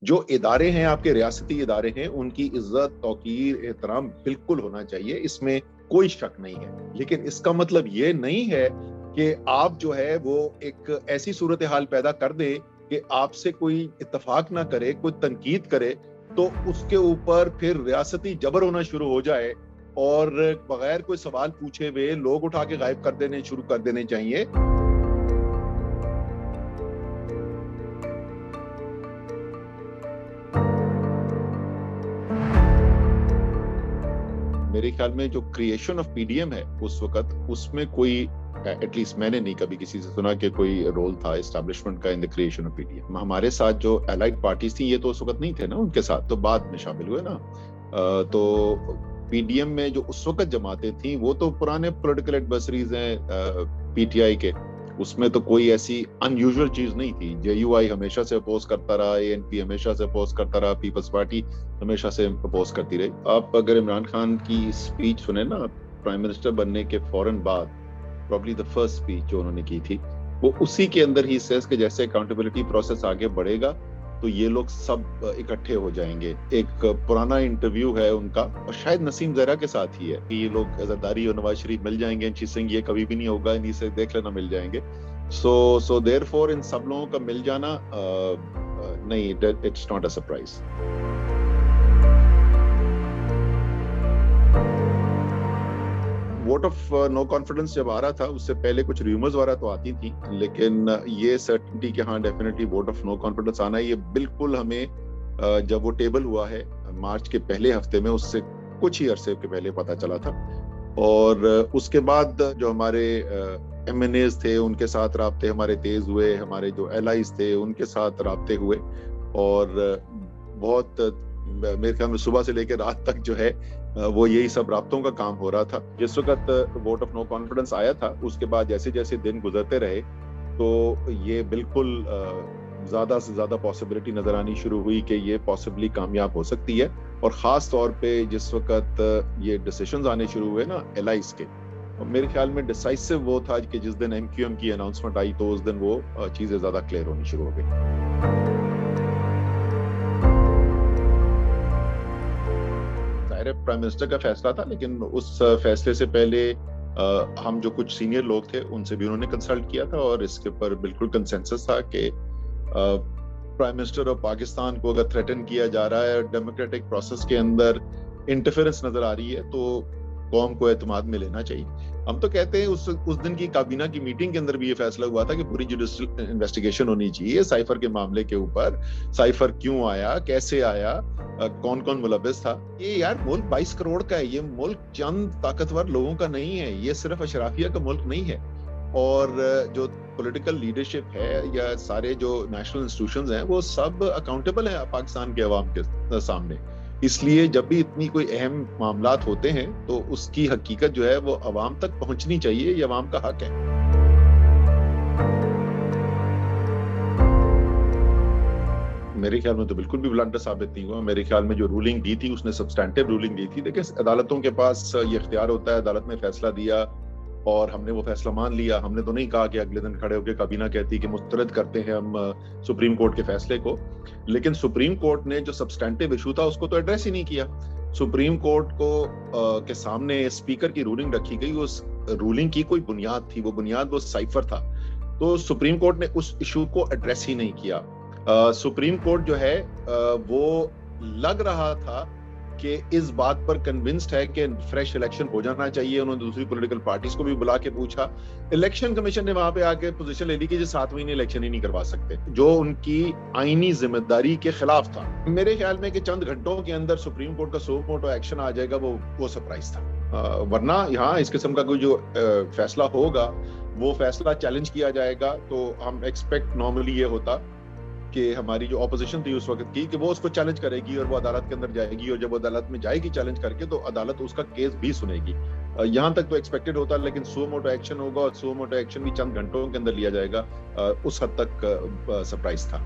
جو ادارے ہیں, آپ کے ریاستی ادارے ہیں, ان کی عزت, توقیر, احترام بالکل ہونا چاہیے, اس میں کوئی شک نہیں ہے. لیکن اس کا مطلب یہ نہیں ہے کہ آپ جو ہے وہ ایک ایسی صورتحال پیدا کر دے کہ آپ سے کوئی اتفاق نہ کرے, کوئی تنقید کرے, تو اس کے اوپر پھر ریاستی جبر ہونا شروع ہو جائے اور بغیر کوئی سوال پوچھے ہوئے لوگ اٹھا کے غائب کر دینے شروع کر دینے چاہیے. میرے خیال میں جو creation of P D M ہے اس وقت, اس میں کوئی ایٹ لیسٹ میں نے نہیں کبھی کسی سے سنا کہ کوئی رول تھا اسٹیبلشمنٹ کا in the creation of P D M. ہمارے ساتھ جو الائڈ پارٹیز تھیں یہ تو اس وقت نہیں تھے نا, ان کے ساتھ تو بعد میں شامل ہوئے نا. تو پی ڈی ایم میں جو اس وقت جماعتیں تھیں وہ تو پرانے پولیٹیکل ایڈورسریز ہیں پی ٹی آئی کے, اس میں تو کوئی ایسی ان یوزول چیز نہیں تھی. جے یو آئی ہمیشہ سے اپوز کرتا رہا, اے این پی ہمیشہ سے اپوز کرتا رہا, پیپلز پارٹی ہمیشہ سے اپوز کرتی رہی. آپ اگر عمران خان کی اسپیچ سنیں نا پرائم منسٹر بننے کے فوراً بعد, پرابلی دا فرسٹ اسپیچ جو انہوں نے کی تھی, وہ اسی کے اندر ہی سیز کہ جیسے اکاؤنٹیبلٹی پروسیس آگے بڑھے گا تو یہ لوگ سب اکٹھے ہو جائیں گے. ایک پرانا انٹرویو ہے ان کا, اور شاید نسیم زہرا کے ساتھ ہی ہے, کہ یہ لوگ زرداری اور نواز شریف مل جائیں گے, چیز سنگھ یہ کبھی بھی نہیں ہوگا, انہیں سے دیکھ لینا مل جائیں گے. سو دیر فور ان سب لوگوں کا مل جانا نہیں, it's not a surprise. Vote of no confidence جب آ رہا تھا اس سے پہلے کچھ ریومرز وغیرہ تو آتی تھی, لیکن یہ سرٹنٹی کہ ہاں definitely vote of no confidence آنا ہے, یہ بالکل ہمیں جب وہ ٹیبل ہوا ہے مارچ کے پہلے ہفتے میں, اس سے کچھ ہی عرصے کے پہلے پتہ چلا تھا. اور اس کے بعد جو ہمارے ایم این ایز تھے ان کے ساتھ رابطے ہمارے تیز ہوئے, ہمارے جو ایلائز تھے ان کے ساتھ رابطے ہوئے, اور بہت میرے خیال میں صبح سے لے کے رات تک جو ہے وہ یہی سب رابطوں کا کام ہو رہا تھا. جس وقت ووٹ آف نو کانفیڈنس آیا تھا اس کے بعد جیسے جیسے دن گزرتے رہے تو یہ بالکل زیادہ سے زیادہ پاسبلٹی نظر آنی شروع ہوئی کہ یہ پاسبلی کامیاب ہو سکتی ہے. اور خاص طور پہ جس وقت یہ ڈیسیشنز آنے شروع ہوئے نا ایلائز کے, میرے خیال میں ڈیسائسو وہ تھا کہ جس دن ایم کیو ایم کی اناؤنسمنٹ آئی تو اس دن وہ چیزیں زیادہ کلیئر ہونی شروع ہو گئی. ظاہر ہے پرائم منسٹر کا فیصلہ تھا, لیکن اس فیصلے سے پہلے ہم جو کچھ سینئر لوگ تھے ان سے بھی انہوں نے کنسلٹ کیا تھا, اور اس کے اوپر بالکل کنسنسس تھا کہ پرائم منسٹر آف پاکستان کو اگر تھریٹن کیا جا رہا ہے, ڈیموکریٹک پروسیس کے اندر انٹرفیرنس نظر آ رہی ہے, تو قوم کو اعتماد میں لینا چاہیے. ہم تو کہتے ہیں اس دن کی کابینہ کی میٹنگ کے اندر بھی یہ فیصلہ ہوا تھا کہ پوری جوڈیشل انویسٹیگیشن ہونی چاہیے سائفر کے معاملے کے اوپر. سائفر کیوں آیا, کیسے آیا, کون کون ملوث تھا. یہ یار ملک 22 کروڑ کا ہے, یہ ملک چند طاقتور لوگوں کا نہیں ہے, یہ صرف اشرافیہ کا ملک نہیں ہے. اور جو پولیٹیکل لیڈرشپ ہے یا سارے جو نیشنل انسٹیٹیوشنز ہیں وہ سب اکاؤنٹیبل ہیں پاکستان کے عوام کے سامنے. اس لیے جب بھی اتنی کوئی اہم معاملات ہوتے ہیں تو اس کی حقیقت جو ہے وہ عوام تک پہنچنی چاہیے, یہ عوام کا حق ہے. میرے خیال میں تو بالکل بھی بلنڈر ثابت نہیں ہوا. میرے خیال میں جو رولنگ دی تھی اس نے سبسٹینٹیو رولنگ دی تھی. دیکھیں عدالتوں کے پاس یہ اختیار ہوتا ہے, عدالت نے فیصلہ دیا اور ہم نے وہ فیصلہ مان لیا. ہم نے تو نہیں کہا کہ اگلے دن کھڑے ہو کے کابینہ کہتی کہ مسترد کرتے ہیں ہم سپریم کورٹ کے فیصلے کو, لیکن سپریم کورٹ نے جو سبسٹینٹیو ایشو تھا اس کو تو ایڈریس ہی نہیں کیا. سپریم کورٹ کو کے سامنے اسپیکر کی رولنگ رکھی گئی, اس رولنگ کی کوئی بنیاد تھی, وہ بنیاد وہ سائفر تھا, تو سپریم کورٹ نے اس ایشو کو ایڈریس ہی نہیں کیا. سپریم کورٹ جو ہے وہ لگ رہا تھا کہ اس بات پر کنونسڈ ہے کہ فریش الیکشن ہو جانا چاہیے. انہوں نے دوسری پولیٹیکل پارٹیز کو بھی بلا کے پوچھا. الیکشن کمیشن نے وہاں پہ آ کے پوزیشن لے لی کہ 7 مہینے الیکشن ہی نہیں کروا سکتے, جو ان کی آئینی ذمہ داری کے خلاف تھا. میرے خیال میں کہ چند گھنٹوں کے اندر سپریم کورٹ کا سو موٹو ایکشن آ جائے گا, وہ سرپرائز تھا. ورنہ یہاں اس قسم کا کوئی جو فیصلہ ہوگا وہ فیصلہ چیلنج کیا جائے گا, تو ہم ایکسپیکٹ نارملی یہ ہوتا کہ ہماری جو اپوزیشن تھی اس وقت کی کہ وہ اس کو چیلنج کرے گی اور وہ عدالت کے اندر جائے گی, اور جب وہ عدالت میں جائے گی چیلنج کر کے تو عدالت اس کا کیس بھی سنے گی. یہاں تک تو ایکسپیکٹڈ ہوتا, لیکن سو موٹو ایکشن ہوگا اور سو موٹو ایکشن بھی چند گھنٹوں کے اندر لیا جائے گا, اس حد تک سرپرائز تھا.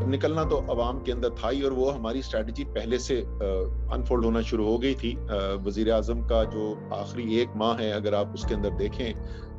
نکلنا تو عوام کے اندر تھا ہی, اور وہ ہماری اسٹریٹجی پہلے سے انفولڈ ہونا شروع ہو گئی تھی. وزیر اعظم کا جو آخری 1 ماہ ہے اگر آپ اس کے اندر دیکھیں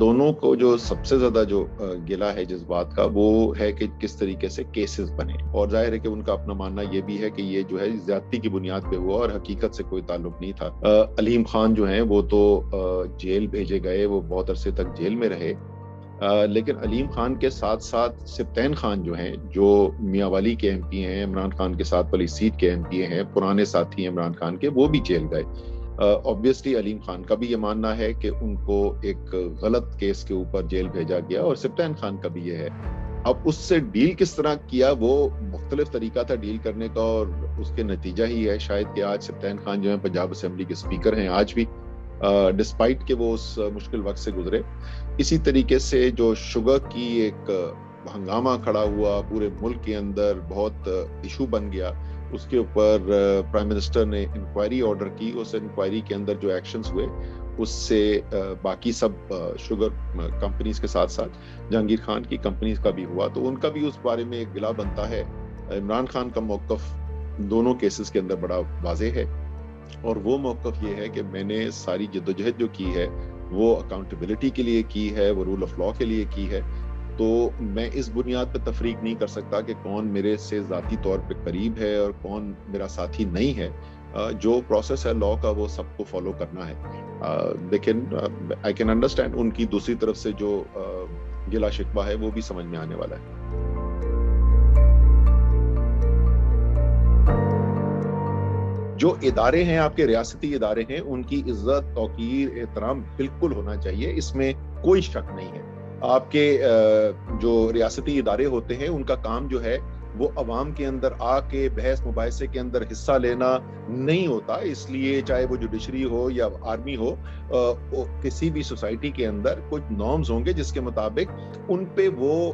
دونوں کو جو سب سے زیادہ جو گلا ہے جس بات کا وہ ہے کہ کس طریقے سے کیسز بنے، اور ظاہر ہے کہ ان کا اپنا ماننا یہ بھی ہے کہ یہ جو ہے زیادتی کی بنیاد پہ ہوا اور حقیقت سے کوئی تعلق نہیں تھا۔ علیم خان جو ہیں وہ تو جیل بھیجے گئے، وہ بہت عرصے تک جیل میں رہے، لیکن علیم خان کے ساتھ ساتھ سبطین خان جو ہیں، جو میاں والی کے ایم پی ہیں، عمران خان کے ساتھ والی سیٹ کے ایم پی ہیں، پرانے ساتھی ہیں عمران خان کے، وہ بھی جیل گئے۔ اوبویسلی علیم خان کا بھی یہ ماننا ہے کہ ان کو ایک غلط کیس کے اوپر جیل بھیجا گیا، اور سبطین خان کا بھی یہ ہے۔ اب اس سے ڈیل کس طرح کیا، وہ مختلف طریقہ تھا ڈیل کرنے کا، اور اس کے نتیجہ ہی ہے شاید کہ آج سبطین خان جو ہیں پنجاب اسمبلی کے اسپیکر ہیں آج بھی، ڈسپائٹ کہ وہ اس مشکل وقت سے گزرے۔ اسی طریقے سے جو شوگر کی ایک ہنگامہ کھڑا ہوا پورے ملک کے اندر، بہت ایشو بن گیا، اس کے اوپر پرائم منسٹر نے انکوائری آرڈر کی، اس انکوائری کے اندر جو ایکشنز ہوئے اس سے باقی سب شوگر کمپنیز کے ساتھ ساتھ جہانگیر خان کی کمپنیز کا بھی ہوا، تو ان کا بھی اس بارے میں ایک گلا بنتا ہے۔ عمران خان کا موقف دونوں کیسز کے اندر بڑا واضح ہے، اور وہ موقف یہ ہے کہ میں نے ساری جدوجہد جو کی ہے وہ اکاؤنٹیبلٹی کے لیے کی ہے، وہ رول آف لا کے لیے کی ہے، تو میں اس بنیاد پہ تفریق نہیں کر سکتا کہ کون میرے سے ذاتی طور پہ قریب ہے اور کون میرا ساتھی نہیں ہے۔ جو پروسیس ہے لا کا وہ سب کو فالو کرنا ہے، لیکن آئی کین انڈرسٹینڈ ان کی دوسری طرف سے جو گلا شکوہ ہے وہ بھی سمجھ میں آنے والا ہے۔ جو ادارے ہیں آپ کے ریاستی ادارے ہیں، ان کی عزت، توقیر، احترام بالکل ہونا چاہیے، اس میں کوئی شک نہیں ہے۔ آپ کے جو ریاستی ادارے ہوتے ہیں ان کا کام جو ہے وہ عوام کے اندر آ کے بحث مباحثے کے اندر حصہ لینا نہیں ہوتا، اس لیے چاہے وہ جوڈیشری ہو یا آرمی ہو، کسی بھی سوسائٹی کے اندر کچھ نارمز ہوں گے جس کے مطابق ان پہ وہ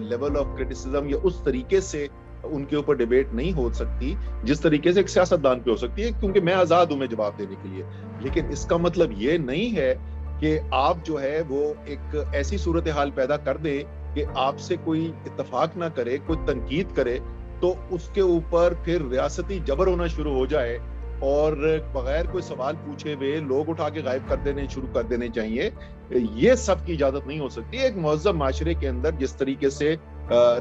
لیول آف کرٹیسزم یا اس طریقے سے ان کے اوپر ڈیبیٹ نہیں ہو سکتی جس طریقے سے ایک سیاستدان پہ ہو سکتی ہے، کیونکہ میں آزاد ہوں میں جواب دینے کے لیے۔ لیکن اس کا مطلب یہ نہیں ہے کہ آپ جو ہے وہ ایک ایسی صورتحال پیدا کر دیں کہ آپ سے کوئی اتفاق نہ کرے، کوئی تنقید کرے تو اس کے اوپر پھر ریاستی جبر ہونا شروع ہو جائے، اور بغیر کوئی سوال پوچھے ہوئے لوگ اٹھا کے غائب کر دینے شروع کر دینے چاہیے۔ یہ سب کی اجازت نہیں ہو سکتی۔ ایک مہذب معاشرے کے اندر جس طریقے سے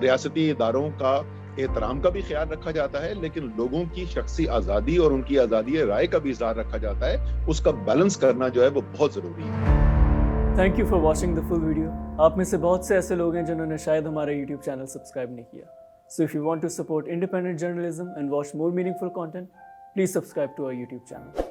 ریاستی اداروں کا احترام کا بھی خیال رکھا جاتا ہے، لیکن لوگوں کی شخصی آزادی اور ان کی آزادی رائے کا بھی اظہار رکھا جاتا ہے، اس کا بیلنس کرنا جو ہے وہ بہت ضروری ہے۔ Thank you for watching the full video. آپ میں سے بہت سے ایسے لوگ ہیں جنہوں نے شاید ہمارا یوٹیوب چینل سبسکرائب نہیں کیا، so if you want to support independent journalism and watch more meaningful content, please subscribe to our YouTube channel.